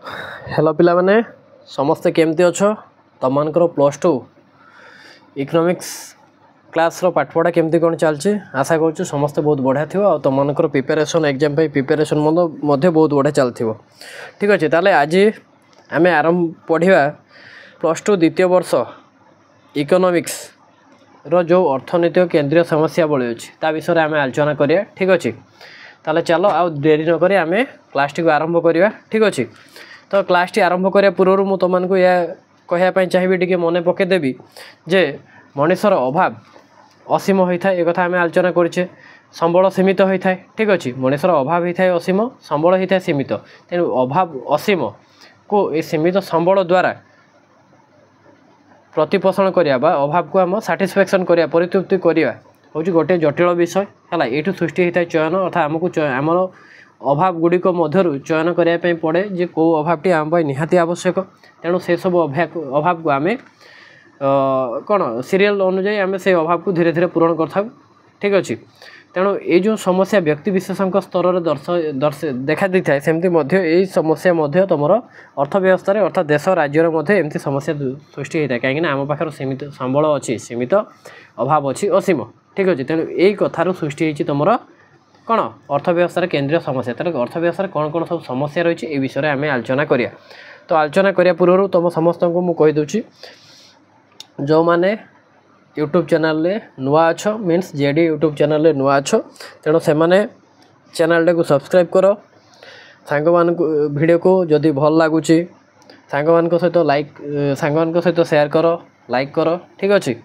Hello पिला माने समस्ते केमती अच्छ तुमको +2 इकोनॉमिक्स क्लास रो पाठपढ़ा केमती कौन चलती आशा करूँ समस्ते बहुत बढ़िया थी और तुमको प्रिपेरेसन एग्जाम प्रिपेरेसन बहुत बढ़िया चलती ठीक अच्छे ताले आज आम आरंभ पढ़ा +2 द्वितीय वर्ष इकोनॉमिक्स रो जो अर्थनीति केंद्रीय समस्या बड़ी अच्छी ता विषय आम आलोचना करिया ठीक अच्छे ताले चलो आ देरी नक आम क्लास टी आरंभ करवा ठीक अच्छे तो क्लास टी आरंभ करने पूर्व मुझे तुमको या कहवाई चाहिए टी मन पकईदेवी जे मनुष्यर अभाव असीम होता है एक आम आलोचना करें संबल सीमित होता है ठीक अच्छे मनुष्यर अभाव होता है असीम संबल होता है सीमित तेणु अभाव असीम को ये सीमित संबल द्वारा प्रतिपोषण करवा अभाव को आम साटिस्फैक्शन करवा परितृप्ति करवा हूँ गोटे जटिल विषय है ये सृष्टि होता है चयन अर्थात आमको आमर अभाव गुड़िक मध्य चयन करने पड़े जे कौ अभावटी आम निहाती आवश्यक तेणु से सब अभाव को आम कौन सीरियल अनुजाई आम से अभाव को धीरे धीरे पूरण कर ठीक अच्छे तेणु ये जो समस्या व्यक्ति विशेष स्तर में देखा दी था सेमती यही समस्या तुम अर्थव्यवस्था अर्थात देश राज्यर एमती समस्या सृष्टि होता है कहीं आम पाखे सीमित संबल अच्छी सीमित अभाव अच्छी असीम ठीक अच्छे तेणु यही कथार सृष्टि होती तुम कौन अर्थव्यवस्था केंद्रीय समस्या तेरे अर्थव्यवस्था कौन कौन सब समस्या रही है विषय में आम आलोचना करिया तो आलोचना करने पूर्व तुम समस्त को मुझे कहीदे जो मैंने यूट्यूब चैनल रे नुआ अच्छ मीन्स जेडी यूट्यूब चैनल रे नुआ अच्छ तेणु से चैनल को सब्सक्राइब कर सांग मान वीडियो को जदि भल लगुच सांग मान सहित लाइक सांग मान सहित शेयर कर लाइक कर ठीक अच्छे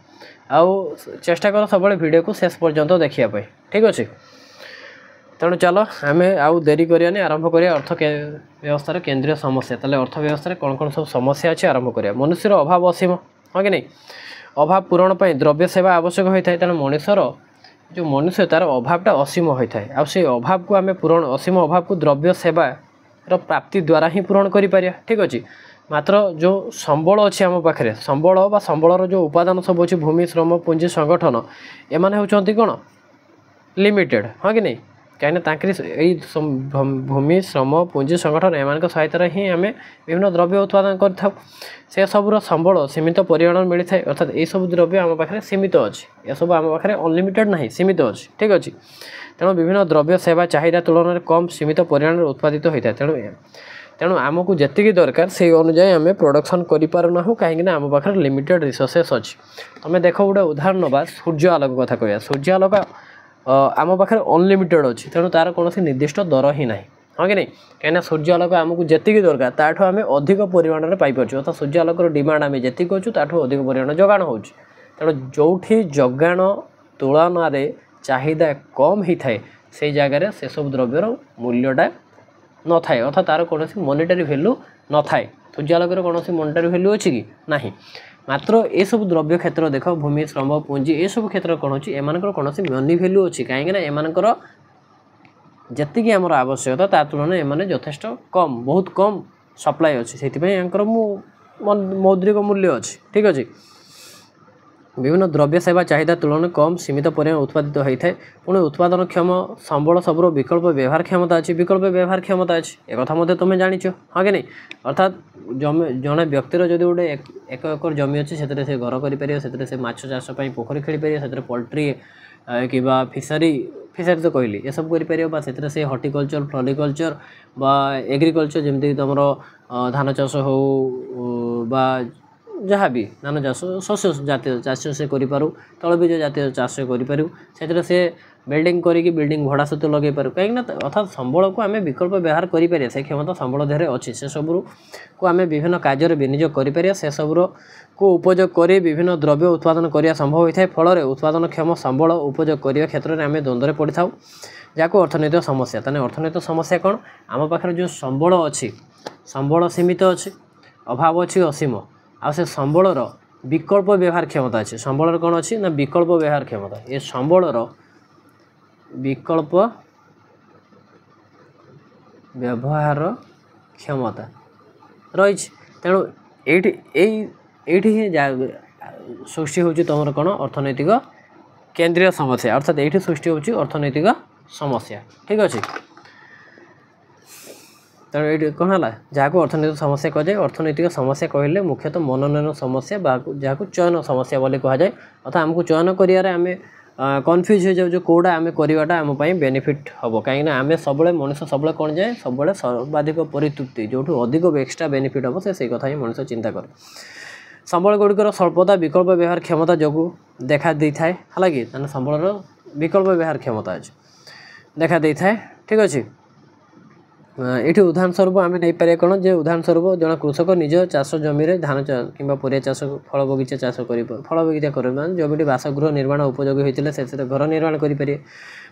आउ चेष्टा कर सब वीडियो को शेष पर्यंत देखापी ठीक अच्छे तेणु चलो आम आउ देरी करियानी आरंभ करिया अर्थ व्यवस्था केंद्रीय समस्या ताले अर्थव्यवस्था कौन कौन सब समस्या अच्छी आरंभ करिया मनुष्यर अभाव असीम हाँ कि नहीं अभाव पूरण पर द्रव्य सेवा आवश्यक होता है तेणु मनुष्यर जो मनुष्य तार अभावटा असीम होता है आउ से अभाव को आम पूरण असीम अभाव को द्रव्य सेवा प्राप्ति द्वारा ही पूरण करिपारिया ठीक अच्छे मात्र जो संबल अच्छी आम पाखे संबल बा संबलर जो उपादान सब अच्छी भूमि श्रम पुंजी संगठन एमाने होचंती कौन लिमिटेड हाँ कि नहीं कहीं भूमि श्रम पुंजी संगठन एम सहायतार ही आम विभिन्न द्रव्य उत्पादन कर सबूर संबल सीमित परिमाण मिलता है अर्थात ये सब द्रव्य आम पाखे सीमित अच्छी यह सब आम पाखे अनलिमिटेड ना सीमित अच्छी ठीक अच्छे तेणु विभिन्न द्रव्य सेवा चाहिदा तुलन में कम सीमित परिमाण उत्पादित होता है तेणु आमको जी दरकार से अनुजाई आम प्रोडक्शन करूना कहीं आम पाखे लिमिटेड रिसोर्सेस अच्छी तुम देख गोटे उदाहरण ना सूर्य आलोक कथा कह सूर्य आलोक आम पाखे अनलिमिटेड अच्छी तेणु तार कौन निर्दिष्ट दर ही ना हाँ कि नहीं कहीं सूर्य आलोक आमको जी दरकार ताठू आम अधिक परिमाण में पाइपर अर्थात सूर्य आलोकर डिमांड आम जी अच्छु ताठू अधिक परिमाण जगाण हो तेणु जो जगाण तुलन चाहिदा कम ही थाए से जगार से सब द्रव्यर मूल्यटा न थाए अर्थात तार कौन मॉनेटरी वैल्यू न थाए सूर्य आलोकर कौन मॉनेटरी वैल्यू अच्छी कि नहीं मात्र ये सब द्रव्य क्षेत्र देख भूमि श्रम पुंजी ये सब क्षेत्र कौन अच्छी एम कौन मनी वैल्यू अच्छी कहीं एमर जी आमर आवश्यकता ता तुलन एम यथेष्ट कम बहुत कम सप्लाई अच्छी से मौद्रिक मूल्य अच्छी ठीक अच्छे विभिन्न द्रव्य सेवा चाहिदा तुलन कम सीमित परिमाण उत्पादित होता है पुणी उत्पादन क्षम संबल सबूर विकल्प व्यवहार क्षमता अच्छी विकल्प व्यवहार क्षमता अच्छी एक तुम जाच हाँ कि नहीं अर्थात जड़े व्यक्तिर जब गोटे 1 एकर जमी अच्छी से घर कर माछ चाष पोखरी खेली पारे से पोल्ट्री कि फिशरी फिशरी तो कहली ये सब कर से हर्टिकल्चर फ्लोरिकल्चर बा एग्रिकल्चर जमी तुम धान चाष हो बा जहाँ भी धान चाष शस्य जातीय चाष से करूँ तैलबीज जातीय चाष करूँ से बिल्डिंग करी बिल्डिंग भड़ा सहित लगे पार कहीं अर्थात संबल को आम विकल्प व्यवहार करें से क्षमता संबल देहरे अच्छी से सबू को आम विभिन्न कार्य विनियोग करें से सबूर को उपयोग कर विभिन्न द्रव्य उत्पादन करने संभव होता है फल उत्पादन क्षम संबल उपयोग करने क्षेत्र में आम द्वंद्व पड़ था जहाँ अर्थनैतिक समस्या तेना अर्थनैतिक समस्या कौन आम पाखे जो संबल अच्छी संबल सीमित अच्छी अभाव अच्छी असीम आ से संबलर विकल्प व्यवहार क्षमता अच्छी संबलर कौन अच्छी ना विकल्प व्यवहार क्षमता ये संबलर विकल्प व्यवहार क्षमता रही तेणु ये सृष्टि होची तुम कौन अर्थनैतिक केंद्रीय समस्या अर्थात ये सृष्टि होची अर्थनैतिक समस्या ठीक अच्छे तेणु ये कौन है जहाँ को अर्थनैतिक समस्या कहुए अर्थनैतिक समस्या कहले मुख्यतः मनोनयन समस्या जहाँ को चयन समस्या बोली कहुए अर्थात आमको चयन करियारे आम कन्फ्यूज हो जाऊ कौटा आम करवाटा आम बेनिफिट हम कहीं आम सब मनुष्य सब कौन जाए सब सर्वाधिक परितृप्ति जो अधिक एक्सट्रा बेनिफिट हम से कथा ही मनुष्य चिंता करे संबल गुड़िकर स्वल्पता विकल्प व्यवहार क्षमता जो देखा दे था है कि संबल विकल्प व्यवहार क्षमता अच्छे देखा दे था ठीक अच्छे ये उदाहरण स्वरूप आम नहीं पारे कौन जे उदाहरण स्वरूप जन कृषक निज चाष जमी धान कि परिया चाष फल बगीचा चाष कर फल बगीचा कर जमीटी बासगृह निर्माण उपयोगी होते से घर निर्माण करेंगे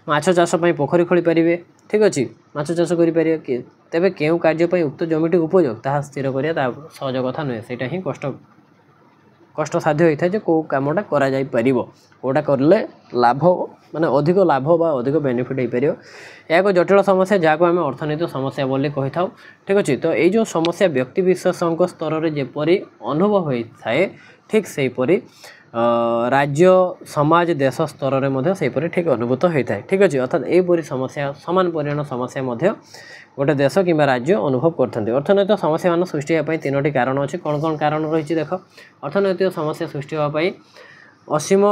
माछ चाष पोखरी खोली पारे ठीक अच्छे माछ चाष करेंगे तेज क्यों कार्य उक्त जमीटी उपयोग ताहा स्थिर करा सहज कथा नुहे से ही कष्ट साध्य होता है जो कौ कमटा करोटा करले लाभ माने अधिक लाभ बा अधिक बेनिफिट हो पार यह एक जटिल समस्या जहाँ को आम अर्थनैतिक समस्या बोली कही था ठीक अच्छे तो ये जो समस्या व्यक्ति विशेषक स्तर में जेपरी अनुभव होता है ठीक सेपरी राज्य समाज देश स्तर में सेपरी ठीक अनुभूत होता है ठीक अच्छे अर्थात यहपरी समस्या सामान परिमाण समस्या गोटे देश कि राज्य अनुभव करते अर्थनैतिक समस्या मान सृष्टि होगापी तीनोटी कारण अच्छे कौन कौन कारण रही देख अर्थनैतिक समस्या सृष्टि होगापी असीम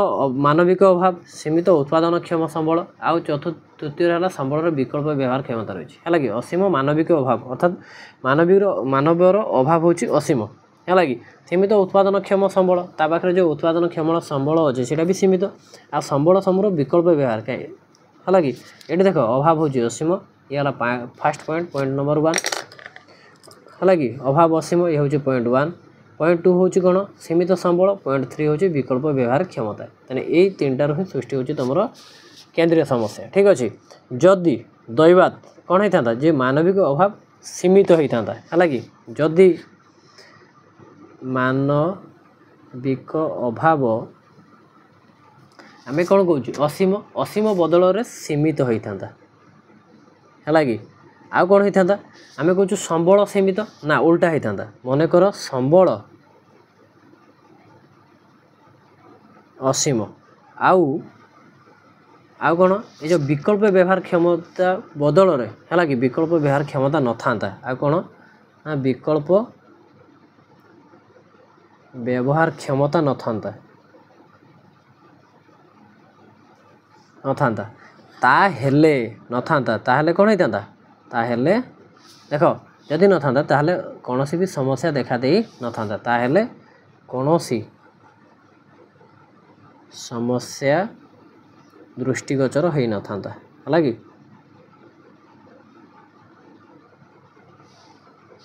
मानविक अभाव सीमित उत्पादनक्षम संबल आउ तृतीय है संबल विकल्प व्यवहार क्षमता रही है कि असीम मानविक अभाव अर्थात मानवर अभाव होची असीम है कि सीमित उत्पादनक्षम संबल ता पाखे जो उत्पादनक्षम संबल अच्छे से भी सीमित आ संबल समूह विकल्प व्यवहार कहीं है कि ये देख अभाव होची असीम ये है फास्ट पॉइंट नंबर 1 है कि अभाव असीम ये हूँ पॉइंट 1 पॉइंट 2 हूँ कौन सीमित संबल पॉइंट 3 हूँ विकल्प व्यवहार क्षमता तेने यही 3टार ही सृष्टि होची तुम केंद्रीय समस्या ठीक अच्छे जदि दैवात कौन होता जे मानविक अभाव सीमित होता है कि जदि मानविक अभाव आम कौन कौन असीम असीम बदल में सीमित होता है कि आउ कौन होता आम कौन संबल सीमित ना उल्टा होता मनकर संबल असीम आउ कौन ये विकल्प व्यवहार क्षमता बदल में है कि विकल्प व्यवहार क्षमता न था आ कौन ना विकल्प व्यवहार क्षमता न था ताहेले न था ताहेले कौन होता ताहेले देख जदि न था ताहेले कौन भी समस्या देखा दे न था ताहेले कौन समस्या दृष्टिगोचर हो न था है कि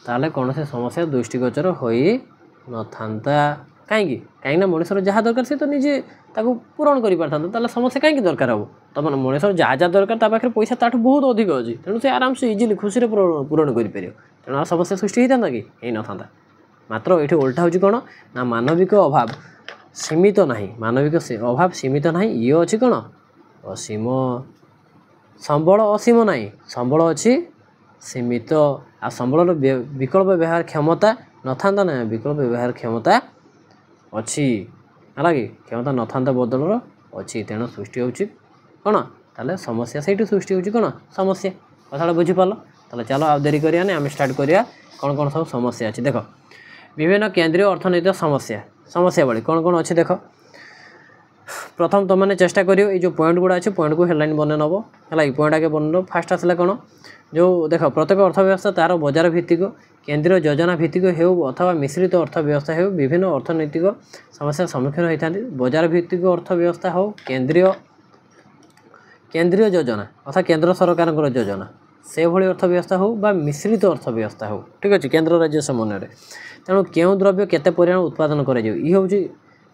ताले कौन समस्या दृष्टिगोचर हो न था कहीं मनुष्य जहाँ दरकार से तो निजे पूरण कर पारता समस्या कहीं दरकार हम तुम मनुष्य जहाँ जहाँ दरकार पाखे पैसा ताठू बहुत अधिक अच्छी तेणु से आराम से इजिली खुशी पूरण कर तेणु समस्या सृष्टि होता कि ना था मात्र ये उल्टा हूँ कौन ना मानविक अभाव सीमित ना मानविक अभाव सीमित ना ये अच्छी कौन असीम संबल असीम ना संबल अच्छी सीमित आ संबल विकल्प व्यवहार क्षमता न था ना विकल्प व्यवहार क्षमता अच्छी है कि क्षमता न था बदल अच्छी तेणु सृष्टि होची कौन ताले समस्या से सृष्टि होची कौन समस्या कथा बुझीपार ताले चलो आ देरी करिया आम स्टार्ट करिया कौन कौन सब समस्या अच्छी देख विभिन्न केंद्रीय अर्थनैतिक समस्या समस्या बड़ी कौन कौन अच्छी देख प्रथम तुमने चेष्टा करियो ये जो पॉइंट गुड़ा अच्छे पॉइंट को हेडलाइन बन नब है पॉइंट आगे बन नब फास्ट आसला कौन जो देख प्रत्येक अर्थव्यवस्था तार बजार भित्तिक केंद्रीय योजना भित्तिक हो अथवा मिश्रित अर्थव्यवस्था हो विभिन्न अर्थनैतिक समस्या सम्मुखीन होता बजार भित्तिक अर्थव्यवस्था हो केंद्रीय योजना अर्थात केंद्र सरकार योजना से भली अर्थव्यवस्था हो बा मिश्रित अर्थव्यवस्था हो ठीक अच्छे केंद्र राज्य समन्वय तेणु क्यों द्रव्य केते परिमाण उत्पादन कर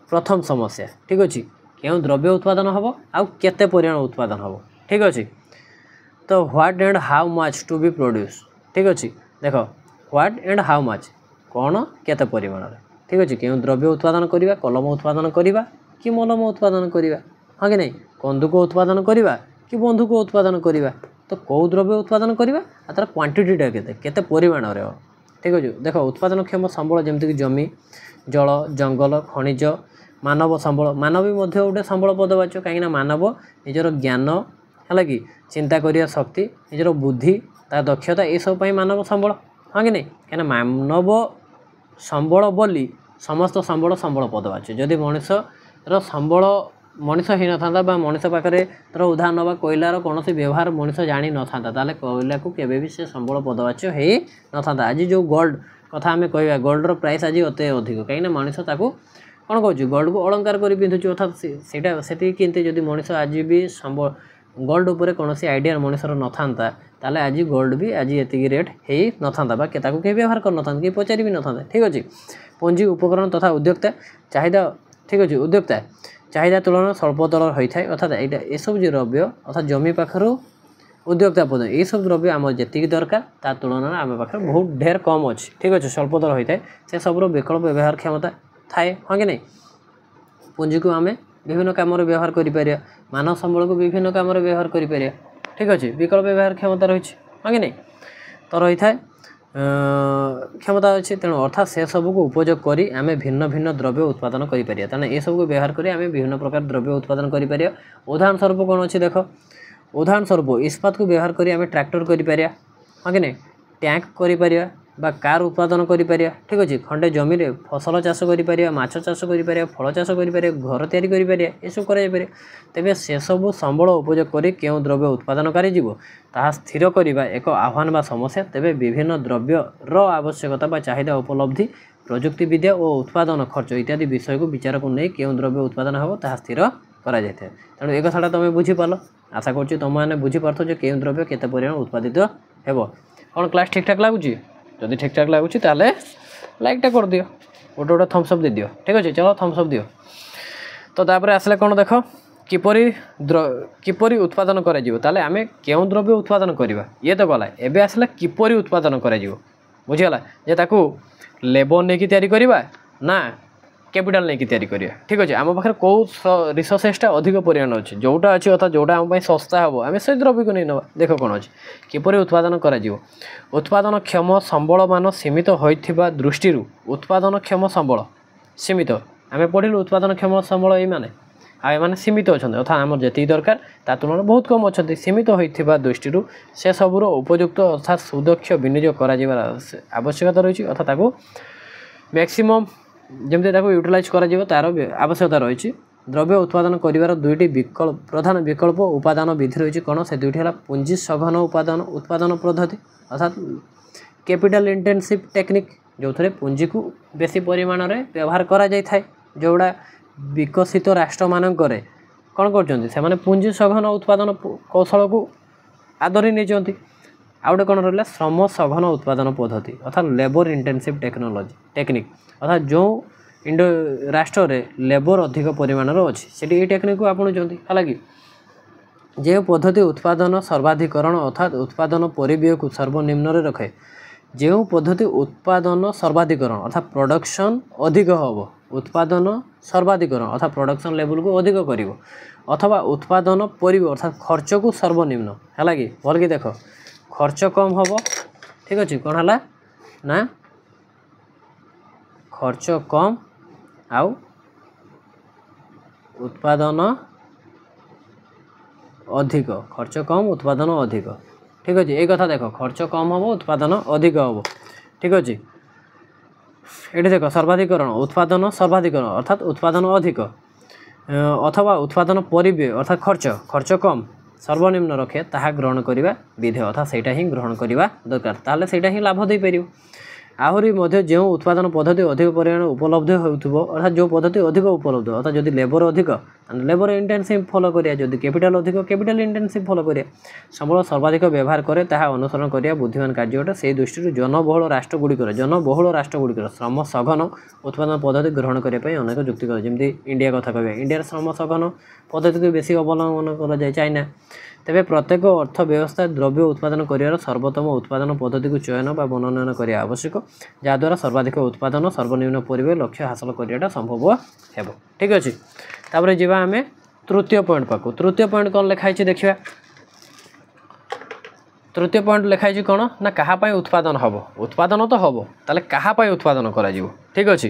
प्रथम समस्या ठीक अच्छे क्यों द्रव्य उत्पादन हम आउ केते परिमाण उत्पादन हम ठीक अच्छे तो what and how much to be produce ठीक अच्छे देख व्हाट एंड हाउ मच कौन केते परिमाण ठीक अच्छे क्यों द्रव्य उत्पादन करवा कलम उत्पादन करवा कि मलम उत्पादन करवा हाँ कि नहीं कंदुक उत्पादन करवा कि बंधुक उत्पादन करवा तो कौ द्रव्य उत्पादन करवा तार क्वांटिटीटा केते परिमाण रे ठीक अच्छे देख उत्पादनक्षम संबल जमीक जमी जल जंगल खनिज मानव संबल मानव भी गोटे संबल पदवाच्य कहीं मानव निजर ज्ञान है कि चिंता करिया शक्ति निजर बुद्धि ता दक्षता ये सब मानव संबल हाँ कि नहीं कहीं मानव संबल बोली समस्त संबल संबल पद बाचे जदि मनुष्यर संबल मनीष ही न था मनीष पाखे तर उदाहरण ना कोईलार कौन व्यवहार मनीष जाणी न था ताले कोईला को केबे भी से संबल पदवाच्य हो न था। आज जो गोल्ड कथा आम कह गोल्डर प्राइस आज अत अधिक कहीं मनीष ताकू कौन कहूँ गोल्ड को अलंकार कर पिंधुचे अर्थात से किंतु जदि मनीष आज भी संबल गोल्ड उपर कौन आइडिया मनीषर न था ताले आज गोल्ड भी आज ये रेट हो न था के व्यवहार कर न था कि पचारि भी न था। ठीक अच्छे पुंजी उपकरण तथा उद्योक्ता चाहिदा ठीक अच्छे उद्योक्ता चाहिदा तुलन स्वल्प दर होता है अर्थात यहाँ ये सब जो द्रव्य अर्थात जमी पाखर उद्योक्ता पद ये सब द्रव्य आम जी दरकार ता तुलन आम पाखे बहुत ढेर कम अच्छे। ठीक अच्छे स्वल्प दर होता है से सब विकल्प व्यवहार क्षमता थाए हाँ कि नहीं पुंजी को आम विभिन्न कम व्यवहार कर मानव संबल को विभिन्न कम व्यवहार कर। ठीक अच्छे विकल्प व्यवहार क्षमता रही हाँ कि नहीं तो रही है क्षमता अच्छे तेणु अर्थात से सबको उपयोग करी आमे भिन्न भिन्न द्रव्य उत्पादन करें तेना ये सब को व्यवहार करी आमे विभिन्न प्रकार द्रव्य उत्पादन करें। उदाहरण स्वरूप कौन अच्छे देख उदाहरण स्वरूप इस्पात को व्यवहार करी आमे ट्रैक्टर करें हाँ कि नहीं टैंक करें बा कार उत्पादन करें। ठीक अच्छे खंडे जमी रे फसल चाष करें माछ चाष करें फल चाष करें घर तैयारी करें ये सब करें तेरे से सब संबल उपयोग कर क्यों द्रव्य उत्पादन करा स्थिर करने एक आह्वान बा समस्या तेरे विभिन्न द्रव्यर आवश्यकता बा चाहिदा उपलब्धि प्रजुक्ति विद्या और उत्पादन खर्च इत्यादि विषय को विचार को नहीं क्यों द्रव्य उत्पादन हम ता स्थिर करा जाए। तेणु एक कथाटा तुम बुझीपार आशा कर तुमने बुझीपार जो क्यों द्रव्य केते परिमाण उत्पादित हेबो। कौन क्लास ठीक ठाक लगुच जदि ठीक ठाक लगुच ताले लाइकटा कर दियो गोटे गोटे थम्सअप दे दियो। ठीक अच्छे चलो थम्सअप दियो। तो तापर आसले कौन देख किपरि उत्पादन करें आम क्यों द्रव्य उत्पादन करवा ये तो गला एबे आसला किपरि उत्पादन कर बुझीगला जे ताकू लेबर नहीं तैयारी करवा ना कैपिटाल नहीं तैयारी करिया। ठीक अच्छे आम पाखे कौ रिसोर्सेसटा अधिक परिमाण अच्छे जोटा अच्छे अर्थात जोटा आम सस्ता हम आम से द्रव्य को नहीं नवा देख कौन अच्छे किपरि उत्पादन कर उत्पादन क्षम संबल मान सीमित होइथिबा दृष्टि उत्पादन क्षम संबल सीमित आम पढ़िलु उत्पादन क्षम संबल ये माने आने सीमित अच्छा अर्थात आम जी दरकार ता तुलन बहुत कम अच्छा सीमित होइथिबा दृष्टि से सबूर उपयुक्त अर्थात सुदक्ष विनियोग कर आवश्यकता रही अर्थात ताकू मैक्सिमम जमी यूटिलाइज कर तार आवश्यकता रही। द्रव्य उत्पादन कर दुईटी विकल्प प्रधान विकल्प उपादान विधि रही कौन से दुईटी है पुंजी सघन उत्पादन पद्धति अर्थात कैपिटल इंटेंसिव टेक्निक जो थे पुंजी को बेसी परिमाण में व्यवहार करा जाय थाए जोड़ा विकसित राष्ट्र मानक कौन कर पुंजी सघन उत्पादन कौशल को आदरी नहीं आउ गए कौन रहा श्रम सघन उत्पादन पद्धति अर्थात लेबर इंटेंसिव टेक्नोलोजी टेक्निक अर्थात जो इंडो राष्ट्र रे लेबर अधिक परिमाण अच्छी से टेक्निक को आपणुंट है जो पद्धति उत्पादन सर्वाधिकरण अर्थात उत्पादन परिव्यय को सर्वनिम्न रखे जो पद्धति उत्पादन सर्वाधिकरण अर्थात प्रोडक्शन अधिक हम उत्पादन सर्वाधिकरण अर्थात प्रोडक्शन लेवल को अधिक कर अथवा उत्पादन परिव्यय अर्थात खर्च को सर्वनिम्न है कि भल कि देख खर्च कम हम। ठीक अच्छे कौन है ना खर्च कम आउ उत्पादन अधिक खर्च कम उत्पादन अधिक। ठीक अच्छे ये कथा देख खर्च कम हम उत्पादन अधिक हम। ठीक अच्छे ये देख सर्वाधिकरण उत्पादन सर्वाधिकरण अर्थात उत्पादन अधिक अथवा उत्पादन परिव्यय अर्थात खर्च कम सर्वनिम्न रखे ताहा ग्रहण करवा विधेय अर्थात सेटा ही ग्रहण करवा दरकार ताले सेटा ही लाभ दे पारियो। आहरी मध्य जो उत्पादन पद्धति अधिक परिमाण उपलब्ध हो अर्थात जो पद्धति अधिक उपलब्ध अर्थात जदि लेबर अधिक लेबर इंटेंसिव फॉलो करिया जदि कैपिटल अधिक कैपिटल इंटेंसिव फॉलो करिया संबल सर्वाधिक व्यवहार करे ताहा अनुसरण करिया बुद्धिमान कार्यटा से दृष्टि जनबहुल राष्ट्रगुड़िकर श्रम सघन उत्पादन पद्धति ग्रहण करने अनेक जुक्ति जमी इंडिया कथा कह इंडिया श्रम सघन पद्धति को बेसी अवलंबन कर चाइना तेरे प्रत्येक अर्थव्यवस्था द्रव्य उत्पादन कर सर्वोत्तम उत्पादन पद्धति को चयन व मनोनयन करने आवश्यक जहाद्वारा सर्वाधिक उत्पादन सर्वनिम्न परिव्यय लक्ष्य हासिल करने संभव हो। ठीक अच्छे तापर जी आम तृतीय पॉइंट पाक तृतीय पॉइंट कौन लिखाई देखा तृतीय पॉइंट लिखाई कौन ना कहाँ उत्पादन हम उत्पादन तो हम ताले कहाँ उत्पादन करा ठीक अच्छे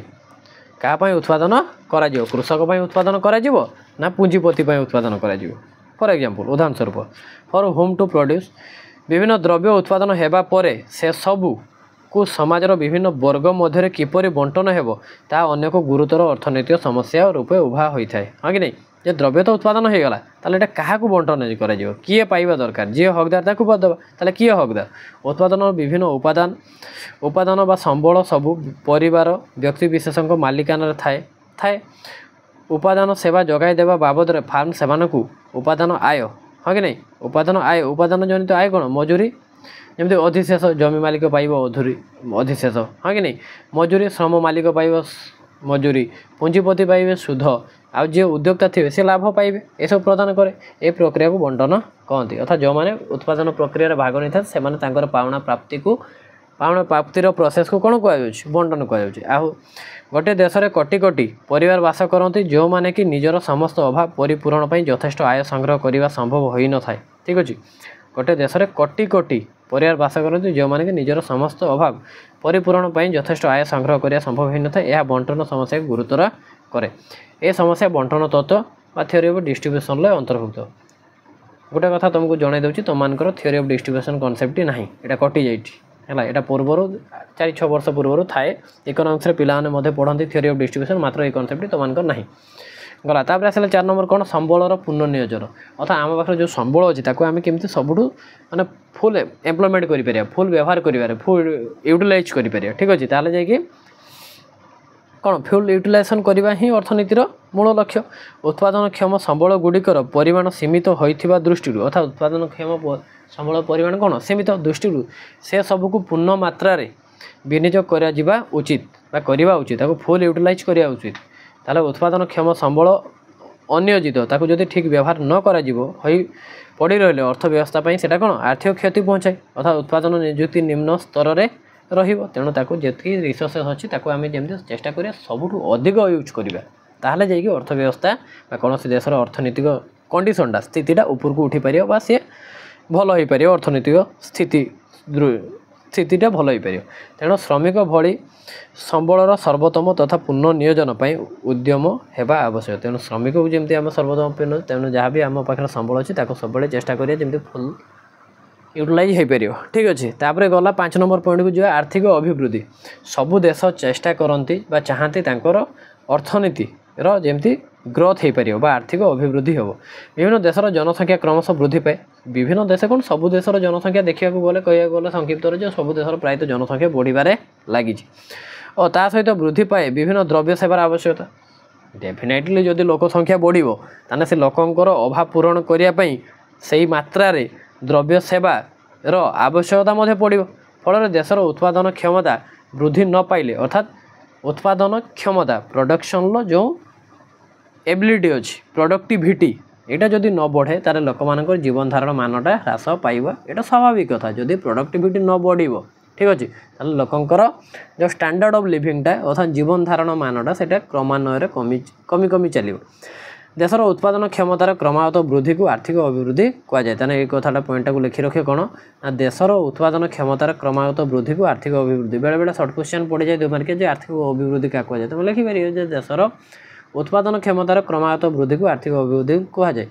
कहाँ उत्पादन करा कृषक उत्पादन करा ना पुंजीपति उत्पादन करा फॉर एग्जांपल उदाहरण स्वरूप फॉर होम टू प्रोड्यूस विभिन्न द्रव्य उत्पादन हेबा परे से सबू को समाजर विभिन्न वर्ग मध्य किपरि बंटन हेबो ता अन्य को गुरुतर अर्थनैतिक समस्या रूपे उभा होता है हाँ कि नहीं जे द्रव्य तो उत्पादन हो गला ताले एटा काहा को बंटन कर किए पाइबा दरकार जी हकदार ताकू बदवा ताले किए हकदार उत्पादन विभिन्न उपादान बा संबल सबू परिवार व्यक्ति विशेषक मालिकाना थाए थाए उपादान सेवा जगाई देवा बाबद फार्म सेमान को उपादान आय हाँ कि नहीं उपादान जनित आय कौन मजूरी जमी अधिशेष जमी मालिक पाइब अधिशेष हाँ कि नहीं मजूरी श्रम मालिक पाइब मजूरी पुंजीपति पाइबे सुध आउ जे उद्योक्ता थे से लाभ पाइबे ये सब प्रदान करे ए प्रक्रिया को बंटन कहती अर्थात जो मैंने उत्पादन प्रक्रिया भाग नहीं था से पावना प्राप्तिर प्रोसेस को कौन कह बंटन कह गोटे देश में कोटी कोटी परिवार बास करती जो मैंने कि निजर समस्त अभाव परिपूरण पर यथेष्ट आय संग्रह करने संभव हो न था ठीक अच्छे गोटे देश में कोटी कोटी परिवार बास करती जो मैंने कि निजर समस्त अभाव परिपूरण पर यथेष्ट आय संग्रह करने संभव हो न था यह बंटन समस्या को गुरुतर करे ए समस्या बंटन तत्व बा थ्योरी ऑफ डिस्ट्रीब्यूशन अंतर्भुक्त गोटे कथा तुमको जन दूसरी तुम थ्योरी ऑफ डिस्ट्रीब्यूशन कॉन्सेप्ट ना यहाँ कटि जाइए है पूर्वर 4-6 वर्ष पूर्व थाए इकोनॉमिक्स पे पढ़ती थ्योरी ऑफ डिस्ट्रीब्यूशन मात्र ये कॉन्सेप्ट तुम ना गला तापर आसला 4 नंबर कौन संबलर पुनर्नियोजन अर्थात आम पाखे जो संबल अच्छी ताको केमती सबुठ माने फुल एम्प्लॉयमेंट कर फुल व्यवहार कर फुल यूटिलाइज कर ठीक अच्छे ताले जाकि कौन फ्यूल यूटिलाइजेशन करवा ही अर्थनीतिर मूल लक्ष्य उत्पादन क्षम संबल गुड़िकर परिमाण सीमित होइथिबा दृष्टि अर्थात उत्पादन क्षम संबल परिमाण कौन सीमित दृष्टि से सबको पूर्ण मात्रा विनियोग करा उचित करवा उचित फुल यूटिलाइज करवा उचित ताले उत्पादन क्षम संबल अनियोजित ताको जदि ठीक व्यवहार न करा पड़ी रही अर्थव्यवस्था से कौन आर्थिक क्षति पहुँचाए अर्थात उत्पादन नियुक्ति निम्न स्तर में रहिबो तेणु ताको जेतकी रिसोर्सेस अच्छी ताको आम जमी चेष्टा करिया सबुठु अधिक यूज करवा ताहले जाइए अर्थव्यवस्था कौन देशर अर्थनैतिक कंडीशनटा स्थितिटा ऊपर को उठी पार बा सी भल हो पार अर्थनैतिक स्थितिटा भल हो पार तेणु श्रमिक भली संबलर सर्वोत्तम तथा पुनर्नियोजन पर उद्यम होगा आवश्यक तेणु श्रमिक को जमी आम सर्वोत्तम तेणु जहाँ भी आम पाखे संबल अच्छी सब चेष्टा करिया जमी फुल यूटिलाइज हो पार ठीक अच्छे तापर गला 5 नंबर पॉइंट को जो आर्थिक अभिवृद्धि सबू देश चेष्टा करती चाहती अर्थनीति जमी ग्रोथ हो पार आर्थिक अभिवृद्धि हो विभिन्न देशर जनसंख्या क्रमश वृद्धि पाए विभिन्न देश कौन सबू देशर जनसंख्या देखा गले कहला संक्षिप्त जो सबू देशर प्रायतः जनसंख्या बढ़िबारे लगी और ता सहित वृद्धि पाए विभिन्न द्रव्य सेवार आवश्यकता डेफिनेटली जदि लोक संख्या बढ़ो ताने से लोकंकर अभाव पूरण करने से मात्रा द्रव्य सेवार आवश्यकता पड़ो फल देशर उत्पादन क्षमता वृद्धि न पाइले अर्थात उत्पादन क्षमता प्रोडक्शन जो एबिलिटी अच्छी प्रोडक्टिविटी यहाँ जदि न बढ़े तार लोक मान जीवन धारण मानटा ह्रास पाइबा यहाँ स्वाभाविक कथा जदि प्रोडक्टिविटी न बढ़ो ठीक अच्छे ताल लोकंकर जो स्टैंडर्ड ऑफ लिविंगटा अर्थात जीवन धारण मानटा से क्रमान्वय कमी कमी चलो देशर उत्पादन क्षमतार क्रमागत वृद्धि को आर्थिक अभिवृद्धि कहुए तेना ये कथाटा पॉइंटा को लिखि रखे कौन ना देशर उत्पादन क्षमतार क्रमागत वृद्धि को आर्थिक अभिवृद्धि बेले बेले सर्ट क्वेश्चन पड़ जाए 2 मार्क जे आर्थिक अभिवृद्धि क्या कहुए तुम लिखिपार जे देशर उत्पादन क्षमतार क्रमागत वृद्धि को आर्थिक अभिवृद्धि कहुए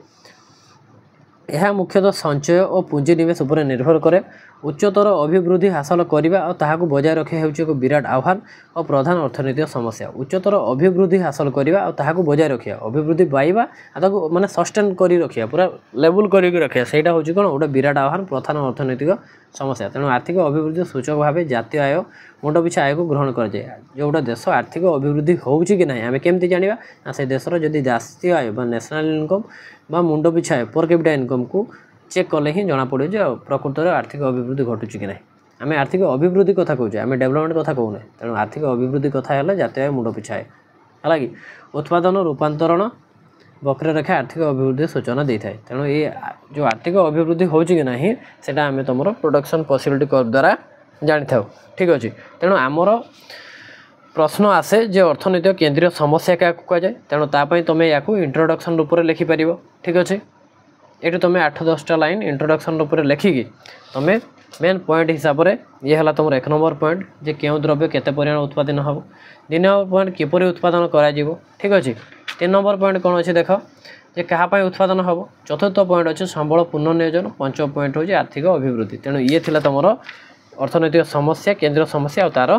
यह मुख्यतः संचय और पुंजी निवेश उपर निर्भर करे उच्चतर अभिवृद्धि हासिल करने और ताहाको बजाय रखा है एक विराट आह्वान और प्रधान अर्थनैतिक समस्या उच्चतर अभिवृद्धि हासिल करने और ताहाको बजाय रखा अभिवृद्धि पाइबा ताको माने सस्टेन करी रखा पूरा लेवल करी रखा सेटा होची कोन गोटे विराट आह्वान प्रधान अर्थनैतिक समस्या तेणु आर्थिक अभिवृद्धि सूचक भाव जातीय आय मुंड पिछा आय को ग्रहण कर जाए जो गोटे देश आर्थिक अभिवृद्धि होउची कि नहीं आम केमती जानिबा ना से देशर जदि जातीय आय बा नेशनल इनकम बा मुंड पिछा आय पर कैपिटा इनकम को चेक कले ही जना पड़े जो प्रकृत आर्थिक अभिवृद्धि घटुची कि ना आम आर्थिक अभिवृद्धि कथा कहे आम डेभलपमेंट कथा कहूना तेणु आर्थिक अभिवृद्धि कथा है जातीय मुंड पिछा है कि उत्पादन रूपांतरण वक्ररेखा आर्थिक अभिवृद्धि सूचना दे थाए तेणु ये जो आर्थिक अभिवृद्धि होची कि नहीं सेटा आम तुम प्रोडक्शन पॉसिबिलिटी कर्व द्वारा जानी था ठीक अच्छे तेणु आमर प्रश्न आसे जे अर्थनैतिक केंद्रीय समस्या क्या कहुए तेणु तापाई तुम या इंट्रोडक्शन रूप में लिखिपार ठीक अच्छे ये तुम 8-10टा लाइन इंट्रोडक्शन रूप में लिखिकी तुम मेन पॉइंट हिसाब से ये है तुम 1 नंबर पॉइंट जे क्यों द्रव्य केते परिमाण उत्पादन हम 2 नंबर पॉइंट किपरि उत्पादन करा ठीक अच्छे 3 नंबर पॉइंट कौन अच्छे देख ଯେ କାହା ପାଇଁ ଉତ୍ପାଦନ ହେବ। ଚତୁର୍ଥ ପଏଣ୍ଟ ଅଛି ସମ୍ବଳ ପୁନଃନିୟୋଜନ। ପଞ୍ଚମ ପଏଣ୍ଟ ହେଉଛି ଆର୍ଥିକ ଅଭିବୃଦ୍ଧି। ତେଣୁ ଇଏ ଥିଲା ତୁମର ଅର୍ଥନୈତିକ ସମସ୍ୟା, କେନ୍ଦ୍ରୀୟ ସମସ୍ୟା ଆଉ ତା'ର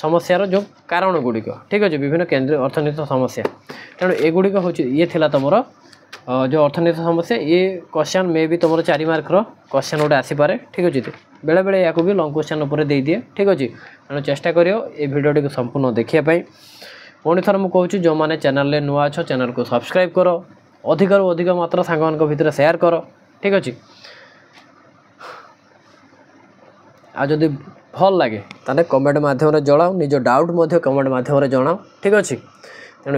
ସମସ୍ୟାର ଯେଉଁ କାରଣ ଗୁଡ଼ିକ। ଠିକ୍ ଅଛି, ବିଭିନ୍ନ କେନ୍ଦ୍ରୀୟ ଅର୍ଥନୈତିକ ସମସ୍ୟା। ତେଣୁ ଏଗୁଡ଼ିକ ହେଉଛି ଇଏ ଥିଲା ତୁମର ଯେଉଁ ଅର୍ଥନୈତିକ ସମସ୍ୟା। ଇଏ କ୍ୱେଶ୍ଚନ୍ ମେ ବି ତୁମର 4 ମାର୍କର କ୍ୱେଶ୍ଚନ୍ ଗୋଟେ ଆସିପାରେ। ଠିକ୍ ଅଛି, ବେଳେବେଳେ ୟାକୁ ବି ଲଙ୍ଗ୍ କ୍ୱେଶ୍ଚନ୍ ଉପରେ ଦେଇଦିଏ। ଠିକ୍ ଅଛି, ତେଣୁ ଚେଷ୍ଟା କରିବ ଏ ଭିଡ଼ିଓଟିକୁ ସମ୍ପୂର୍ଣ୍ଣ ଦେଖିବା ପାଇଁ। ପୁଣି ଥରେ ମୁଁ କହୁଛି, ଯେଉଁମାନେ ଚ୍ୟାନେଲରେ ନୂଆ ଅଛ ଚ୍ୟାନେଲକୁ ସବସ୍କ୍ରାଇବ୍ କର, ଅଧିକରୁ ଅଧିକ ମାତ୍ର ସାଙ୍ଗମାନଙ୍କ ଭିତରେ ସେୟାର କର। ଠିକ୍ ଅଛି, ଆଉ ଯଦି ଭଲ ଲାଗେ ତାହେଲେ କମେଣ୍ଟ ମାଧ୍ୟମରେ ଜଣାଅ, ନିଜ ଡାଉଟ୍ ମଧ୍ୟ କମେଣ୍ଟ ମାଧ୍ୟମରେ ଜଣାଅ। ଠିକ୍ ଅଛି, ତେଣୁ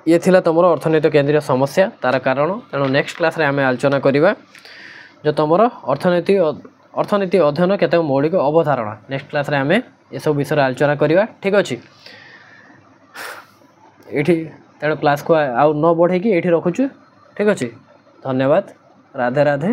ଇଏ ଥିଲା ତୁମର ଅର୍ଥନୈତିକ କେନ୍ଦ୍ରୀୟ ସମସ୍ୟା, ତା'ର କାରଣ। ତେଣୁ ନେକ୍ସଟ କ୍ଲାସ୍ରେ ଆମେ ଆଲୋଚନା କରିବା ଯେଉଁ ତୁମର ଅର୍ଥନୀତି ଅଧ୍ୟୟନ କେତେକ ମୌଳିକ ଅବଧାରଣା। ନେକ୍ସଟ କ୍ଲାସ୍ରେ ଆମେ ଏସବୁ ବିଷୟରେ ଆଲୋଚନା କରିବା। ଠିକ୍ ଅଛି, ଏଇଠି ତେଣୁ କ୍ଲାସ୍କୁ ଆଉ ନ ବଢ଼େଇକି ଏଇଠି ରଖୁଛୁ। ଠିକ୍ ଅଛି, ଧନ୍ୟବାଦ, ରାଧେ ରାଧେ।